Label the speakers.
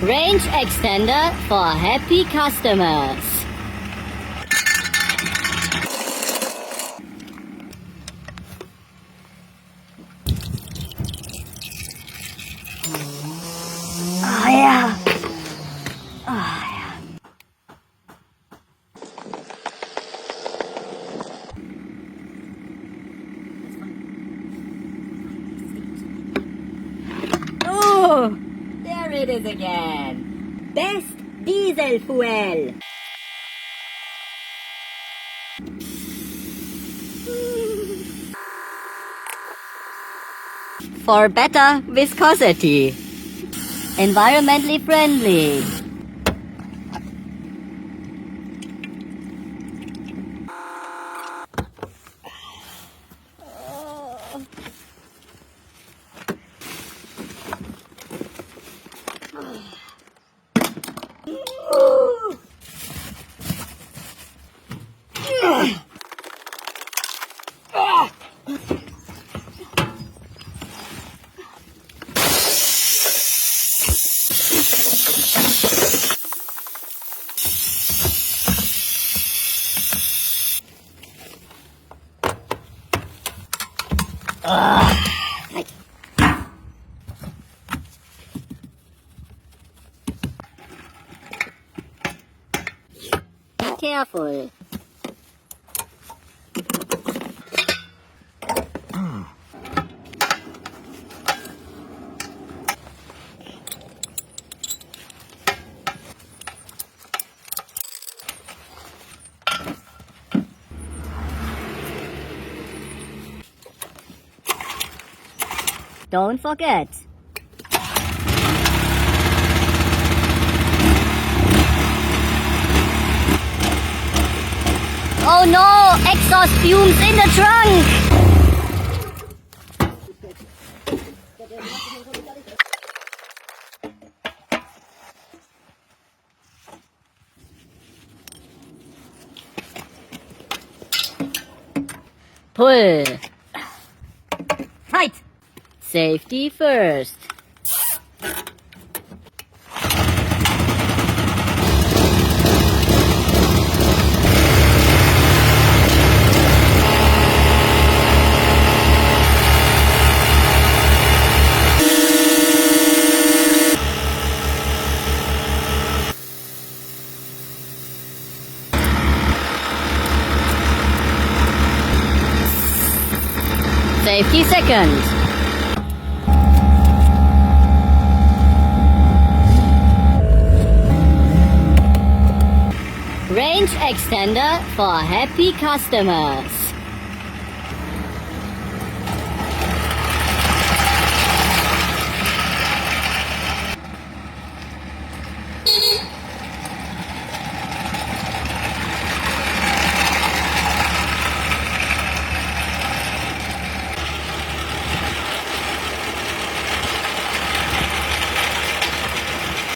Speaker 1: Range extender for happy customers. Oh yeah. Oh yeah. Oh, there it is again. Best diesel fuel. For better viscosity. Environmentally friendly. Be careful. Don't forget. Oh no! Exhaust fumes in the trunk! Pull. Fight! Safety first. Safety second. Range extender for happy customers.